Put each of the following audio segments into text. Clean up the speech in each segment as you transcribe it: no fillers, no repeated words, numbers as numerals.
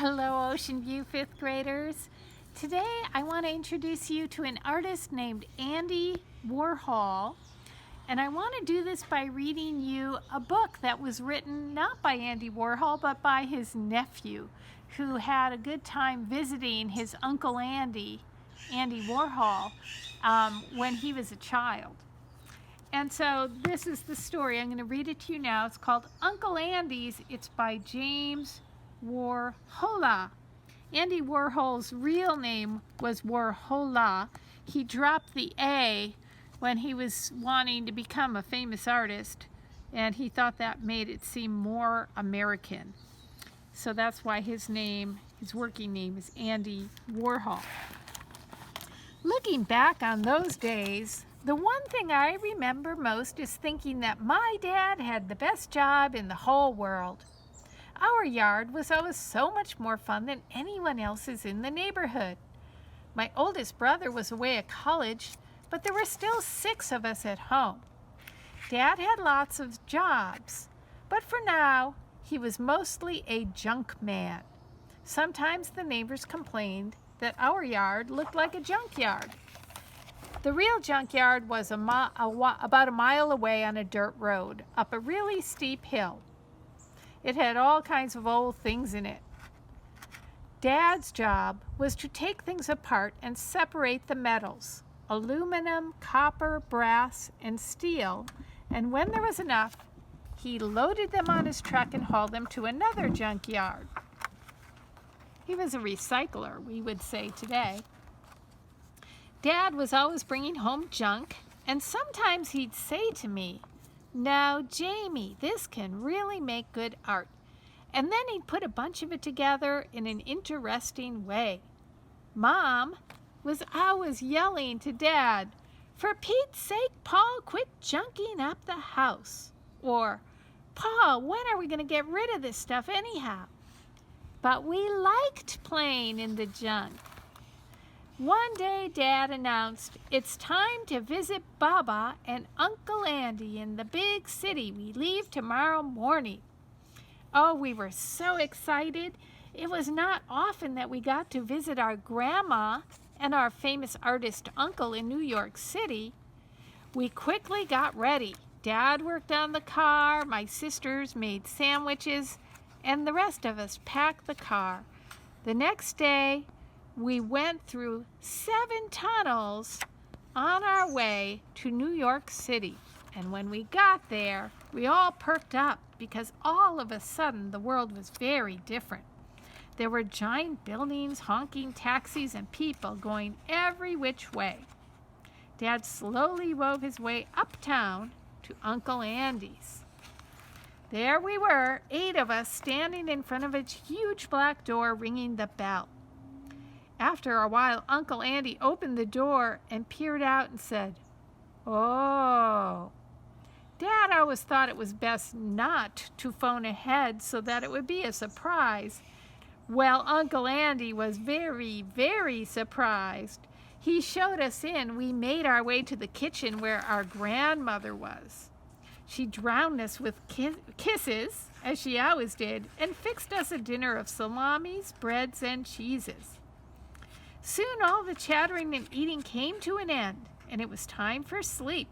Hello, Ocean View 5th graders. Today I want to introduce you to an artist named Andy Warhol. And I want to do this by reading you a book that was written not by Andy Warhol, but by his nephew, who had a good time visiting his Uncle Andy Warhol, when he was a child. And so this is the story. I'm going to read it to you now. It's called Uncle Andy's. It's by James Warhol. Andy Warhol's real name was Warhol. He dropped the A when he was wanting to become a famous artist, and he thought that made it seem more American. So that's why his working name is Andy Warhol. Looking back on those days, the one thing I remember most is thinking that my dad had the best job in the whole world. Our yard was always so much more fun than anyone else's in the neighborhood. My oldest brother was away at college, but there were still 6 of us at home. Dad had lots of jobs, but for now, he was mostly a junk man. Sometimes the neighbors complained that our yard looked like a junkyard. The real junkyard was about a mile away on a dirt road, up a really steep hill. It had all kinds of old things in it. Dad's job was to take things apart and separate the metals, aluminum, copper, brass, and steel, and when there was enough, he loaded them on his truck and hauled them to another junkyard. He was a recycler, we would say today. Dad was always bringing home junk, and sometimes he'd say to me, "Now, Jamie, this can really make good art." And then he'd put a bunch of it together in an interesting way. Mom was always yelling to Dad, "For Pete's sake, Paul, quit junking up the house." Or, "Paul, when are we going to get rid of this stuff anyhow?" But we liked playing in the junk. One day, Dad announced, "It's time to visit Baba and Uncle Andy in the big city. We leave tomorrow morning." Oh, we were so excited. It was not often that we got to visit our grandma and our famous artist uncle in New York City. We quickly got ready. Dad worked on the car, my sisters made sandwiches, and the rest of us packed the car. The next day, we went through 7 tunnels on our way to New York City. And when we got there, we all perked up because all of a sudden the world was very different. There were giant buildings, honking taxis, and people going every which way. Dad slowly wove his way uptown to Uncle Andy's. There we were, 8 of us standing in front of its huge black door ringing the bell. After a while, Uncle Andy opened the door and peered out and said, "Oh." Dad always thought it was best not to phone ahead so that it would be a surprise. Well, Uncle Andy was very, very surprised. He showed us in. We made our way to the kitchen where our grandmother was. She drowned us with kisses, as she always did, and fixed us a dinner of salamis, breads, and cheeses. Soon all the chattering and eating came to an end, and it was time for sleep.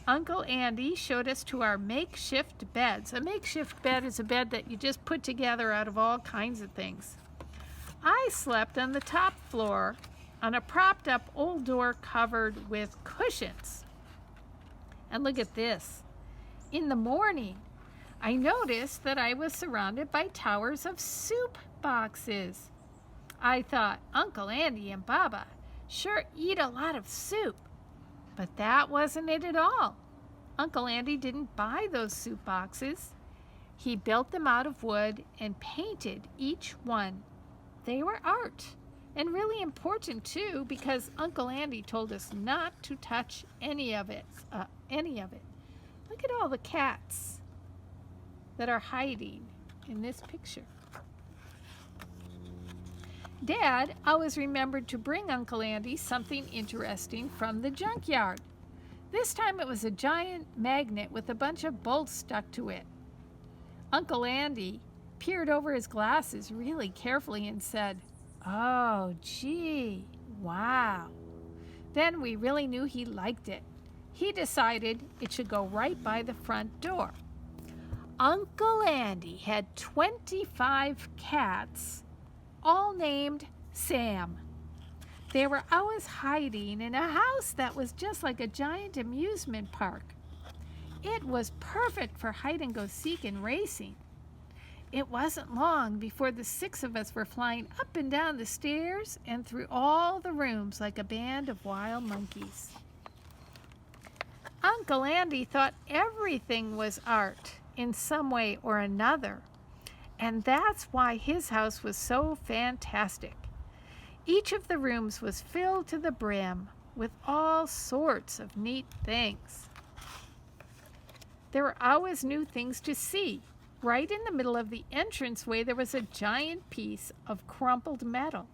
Uncle Andy showed us to our makeshift beds. A makeshift bed is a bed that you just put together out of all kinds of things. I slept on the top floor on a propped up old door covered with cushions. And look at this. In the morning, I noticed that I was surrounded by towers of soup boxes. I thought, Uncle Andy and Baba sure eat a lot of soup. But that wasn't it at all. Uncle Andy didn't buy those soup boxes. He built them out of wood and painted each one. They were art, and really important too, because Uncle Andy told us not to touch any of it. Look at all the cats that are hiding in this picture. Dad always remembered to bring Uncle Andy something interesting from the junkyard. This time it was a giant magnet with a bunch of bolts stuck to it. Uncle Andy peered over his glasses really carefully and said, "Oh, gee, wow." Then we really knew he liked it. He decided it should go right by the front door. Uncle Andy had 25 cats, all named Sam. They were always hiding in a house that was just like a giant amusement park. It was perfect for hide-and-go-seek and racing. It wasn't long before the 6 of us were flying up and down the stairs and through all the rooms like a band of wild monkeys. Uncle Andy thought everything was art in some way or another, and that's why his house was so fantastic. Each of the rooms was filled to the brim with all sorts of neat things. There were always new things to see. Right in the middle of the entranceway, there was a giant piece of crumpled metal.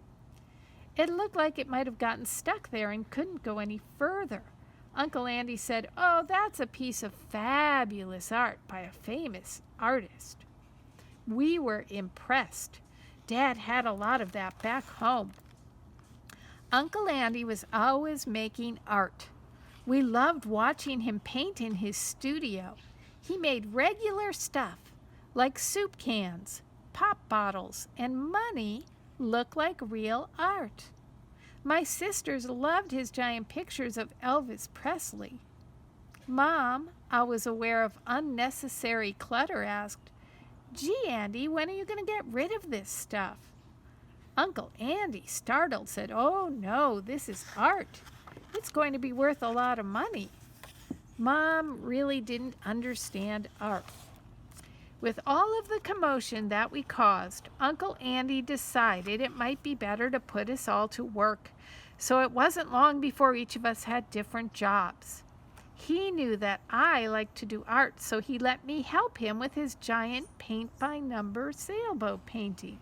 It looked like it might have gotten stuck there and couldn't go any further. Uncle Andy said, "Oh, that's a piece of fabulous art by a famous artist." We were impressed. Dad had a lot of that back home. Uncle Andy was always making art. We loved watching him paint in his studio. He made regular stuff, like soup cans, pop bottles, and money look like real art. My sisters loved his giant pictures of Elvis Presley. Mom, always aware of unnecessary clutter, asked, "Gee, Andy, when are you going to get rid of this stuff?" Uncle Andy, startled, said, "Oh no, this is art. It's going to be worth a lot of money." Mom really didn't understand art. With all of the commotion that we caused, Uncle Andy decided it might be better to put us all to work, so it wasn't long before each of us had different jobs. He knew that I liked to do art, so he let me help him with his giant paint-by-number sailboat painting.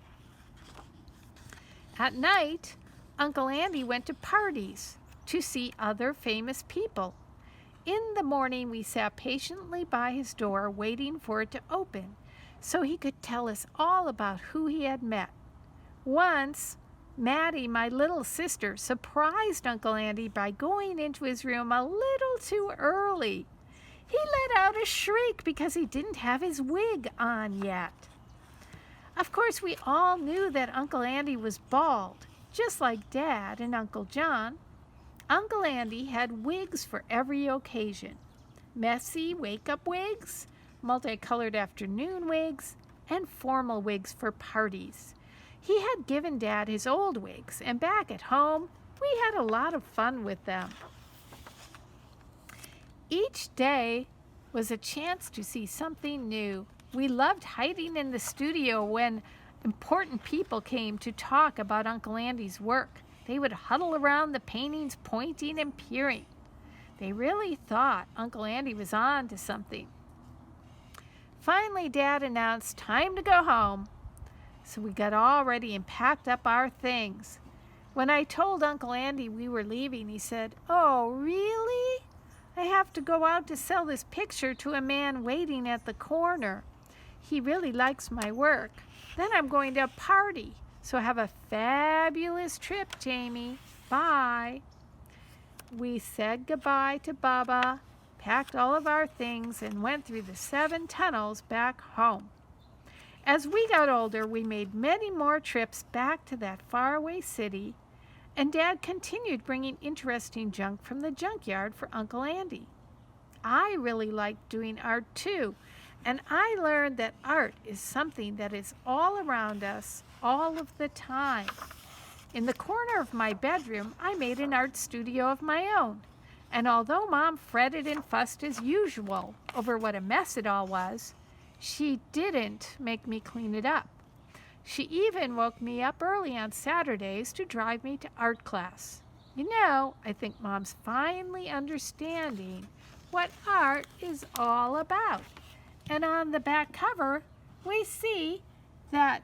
At night, Uncle Andy went to parties to see other famous people. In the morning, we sat patiently by his door waiting for it to open so he could tell us all about who he had met. Once, Maddie, my little sister, surprised Uncle Andy by going into his room a little too early. He let out a shriek because he didn't have his wig on yet. Of course, we all knew that Uncle Andy was bald, just like Dad and Uncle John. Uncle Andy had wigs for every occasion. Messy wake-up wigs, multicolored afternoon wigs, and formal wigs for parties. He had given Dad his old wigs, and back at home, we had a lot of fun with them. Each day was a chance to see something new. We loved hiding in the studio when important people came to talk about Uncle Andy's work. They would huddle around the paintings, pointing and peering. They really thought Uncle Andy was on to something. Finally, Dad announced, "Time to go home." So we got all ready and packed up our things. When I told Uncle Andy we were leaving, he said, "Oh, really? I have to go out to sell this picture to a man waiting at the corner. He really likes my work. Then I'm going to a party. So have a fabulous trip, Jamie. Bye." We said goodbye to Baba, packed all of our things, and went through the 7 tunnels back home. As we got older, we made many more trips back to that faraway city, and Dad continued bringing interesting junk from the junkyard for Uncle Andy. I really liked doing art too, and I learned that art is something that is all around us all of the time. In the corner of my bedroom, I made an art studio of my own, and although Mom fretted and fussed as usual over what a mess it all was, she didn't make me clean it up. She even woke me up early on Saturdays to drive me to art class. You know, I think Mom's finally understanding what art is all about. And on the back cover, we see that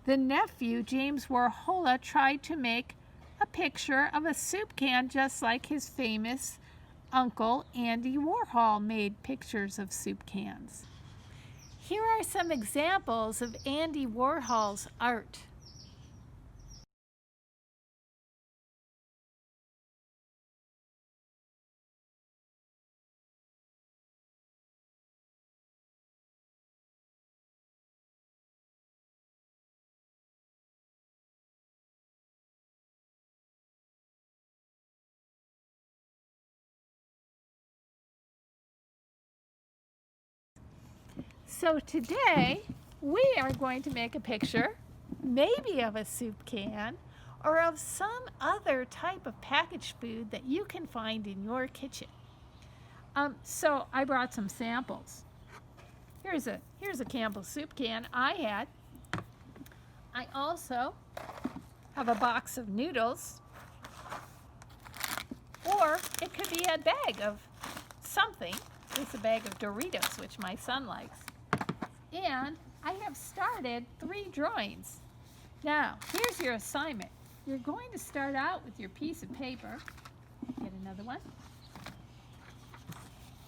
the nephew, James Warhol, tried to make a picture of a soup can just like his famous uncle Andy Warhol made pictures of soup cans. Here are some examples of Andy Warhol's art. So today we are going to make a picture, maybe of a soup can or of some other type of packaged food that you can find in your kitchen. So I brought some samples. Here's a Campbell's soup can I had. I also have a box of noodles, or it could be a bag of something. It's a bag of Doritos, which my son likes. And I have started 3 drawings. Now, here's your assignment. You're going to start out with your piece of paper. Get another one.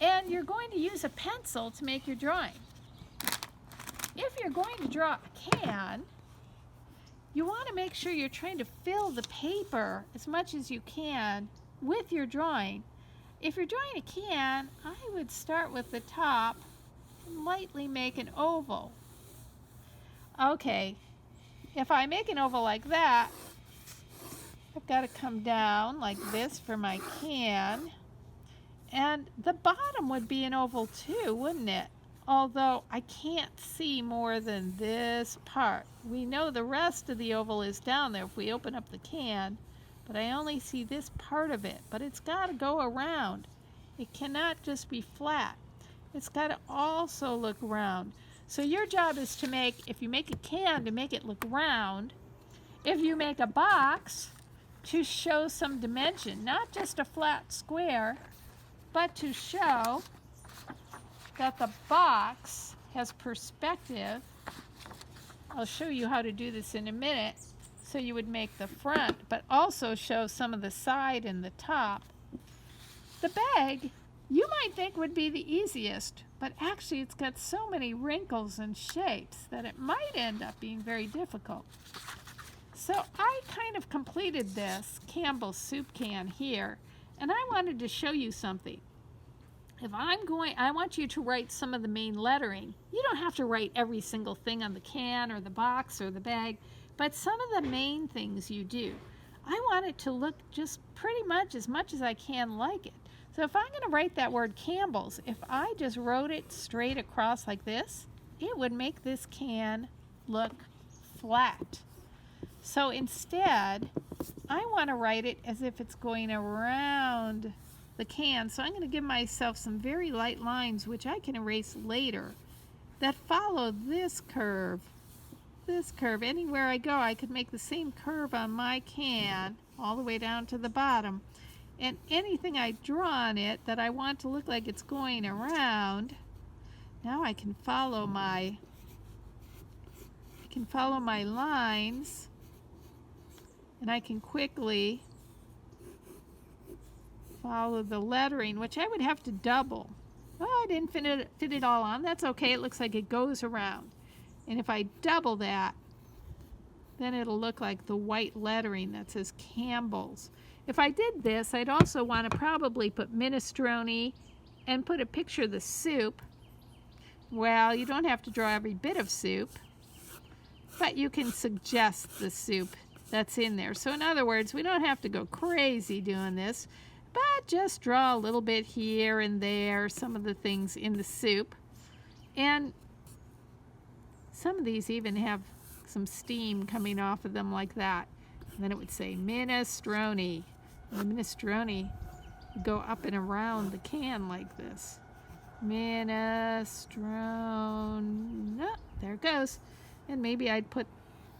And you're going to use a pencil to make your drawing. If you're going to draw a can, you want to make sure you're trying to fill the paper as much as you can with your drawing. If you're drawing a can, I would start with the top and lightly make an oval. Okay, if I make an oval like that, I've got to come down like this for my can. And the bottom would be an oval too, wouldn't it? Although I can't see more than this part. We know the rest of the oval is down there if we open up the can, but I only see this part of it. But it's got to go around. It cannot just be flat. It's got to also look round. So your job is to make, if you make a can, to make it look round. If you make a box, to show some dimension, not just a flat square, but to show that the box has perspective. I'll show you how to do this in a minute. So you would make the front, but also show some of the side and the top. The bag, you might think would be the easiest, but actually it's got so many wrinkles and shapes that it might end up being very difficult. So I kind of completed this Campbell's soup can here, and I wanted to show you something. I want you to write some of the main lettering. You don't have to write every single thing on the can or the box or the bag, but some of the main things you do. I want it to look just pretty much as I can like it. So if I'm going to write that word Campbell's, if I just wrote it straight across like this, it would make this can look flat. So instead, I want to write it as if it's going around the can. So I'm going to give myself some very light lines, which I can erase later, that follow this curve. This curve. Anywhere I go, I could make the same curve on my can all the way down to the bottom. And anything I draw on it that I want to look like it's going around, now I can follow my lines, and I can quickly follow the lettering, which I would have to double. Oh, I didn't fit it all on. That's okay. It looks like it goes around. And if I double that, then it'll look like the white lettering that says Campbell's. If I did this, I'd also want to probably put minestrone and put a picture of the soup. Well, you don't have to draw every bit of soup, but you can suggest the soup that's in there. So in other words, we don't have to go crazy doing this, but just draw a little bit here and there, some of the things in the soup. And some of these even have some steam coming off of them like that. And then it would say minestrone. And the minestrone would go up and around the can like this. Minestrone. Oh, there it goes. And maybe I'd put,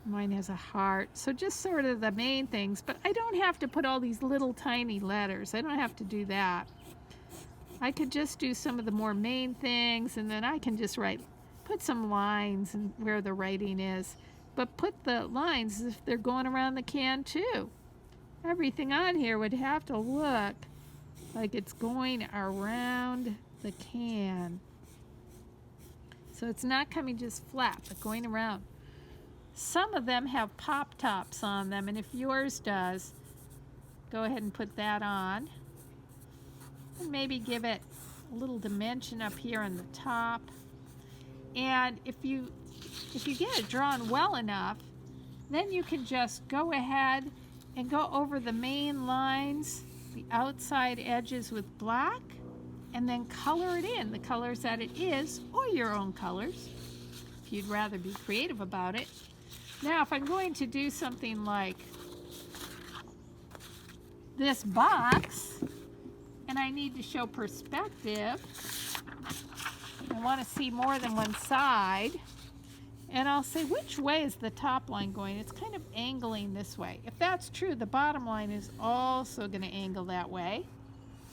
mine has a heart. So just sort of the main things. But I don't have to put all these little tiny letters. I don't have to do that. I could just do some of the more main things, and then I can just put some lines and where the writing is. But put the lines as if they're going around the can too. Everything on here would have to look like it's going around the can. So it's not coming just flat, but going around. Some of them have pop tops on them, and if yours does, go ahead and put that on. And maybe give it a little dimension up here on the top. And if you get it drawn well enough, then you can just go ahead and go over the main lines, the outside edges with black, and then color it in, the colors that it is, or your own colors, if you'd rather be creative about it. Now, if I'm going to do something like this box, and I need to show perspective, I want to see more than one side, and I'll say, which way is the top line going? It's kind of angling this way. If that's true, the bottom line is also going to angle that way.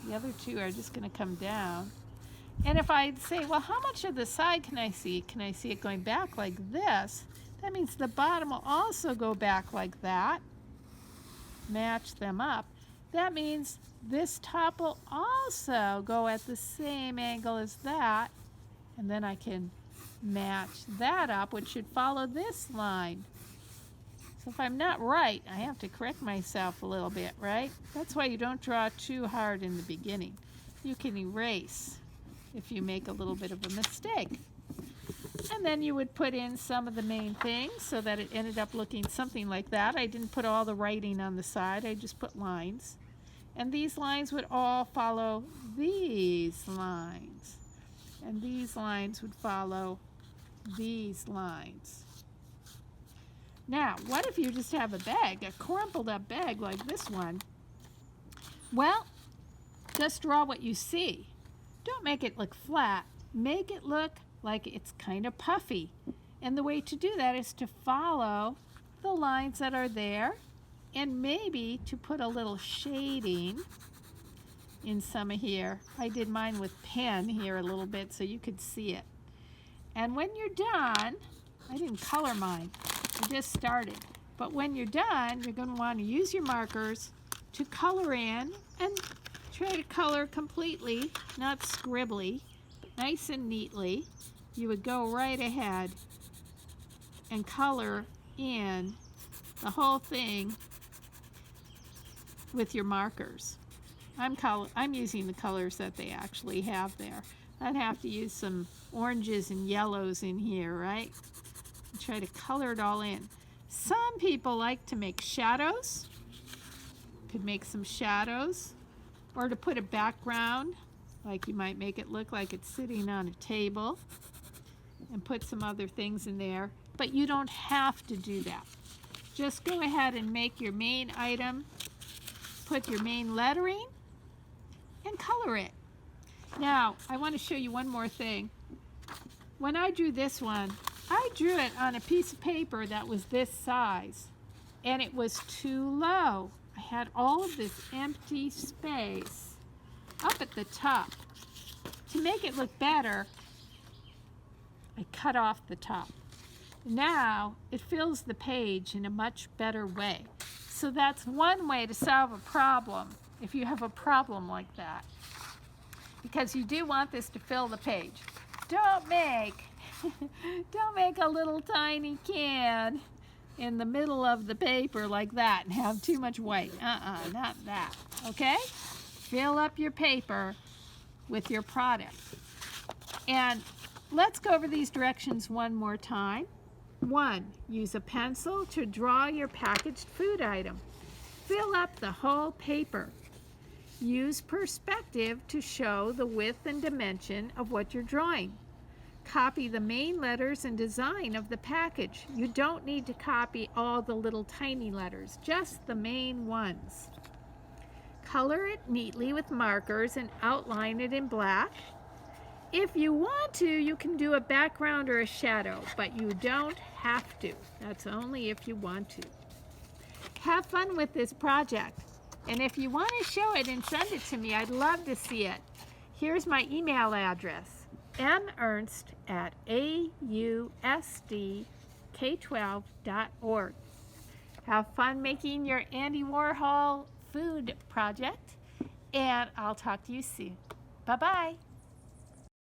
The other two are just going to come down. And if I say, well, how much of the side can I see? Can I see it going back like this? That means the bottom will also go back like that. Match them up. That means this top will also go at the same angle as that. And then I can match that up, which should follow this line. So if I'm not right, I have to correct myself a little bit, right? That's why you don't draw too hard in the beginning. You can erase if you make a little bit of a mistake. And then you would put in some of the main things so that it ended up looking something like that. I didn't put all the writing on the side, I just put lines. And these lines would all follow these lines. And these lines would follow these lines. Now, what if you just have a bag, a crumpled up bag like this one? Well, just draw what you see. Don't make it look flat. Make it look like it's kind of puffy. And the way to do that is to follow the lines that are there, and maybe to put a little shading in some of here. I did mine with pen here a little bit so you could see it. And when you're done, I didn't color mine, I just started. But when you're done, you're going to want to use your markers to color in, and try to color completely, not scribbly, but nice and neatly. You would go right ahead and color in the whole thing with your markers. I'm using the colors that they actually have there. I'd have to use some oranges and yellows in here, right? And try to color it all in. Some people like to make shadows. Could make some shadows, or to put a background, like you might make it look like it's sitting on a table, and put some other things in there. But you don't have to do that. Just go ahead and make your main item, put your main lettering, and color it. Now, I want to show you one more thing. When I drew this one, I drew it on a piece of paper that was this size, and it was too low. I had all of this empty space up at the top. To make it look better, I cut off the top. Now it fills the page in a much better way. So that's one way to solve a problem if you have a problem like that. Because you do want this to fill the page. Don't make a little tiny can in the middle of the paper like that and have too much white. Not that, okay? Fill up your paper with your product. And let's go over these directions one more time. 1, use a pencil to draw your packaged food item. Fill up the whole paper. Use perspective to show the width and dimension of what you're drawing. Copy the main letters and design of the package. You don't need to copy all the little tiny letters, just the main ones. Color it neatly with markers and outline it in black. If you want to, you can do a background or a shadow, but you don't have to. That's only if you want to. Have fun with this project. And if you want to show it and send it to me, I'd love to see it. Here's my email address, mernst@ausdk12.org. Have fun making your Andy Warhol food project, and I'll talk to you soon. Bye-bye.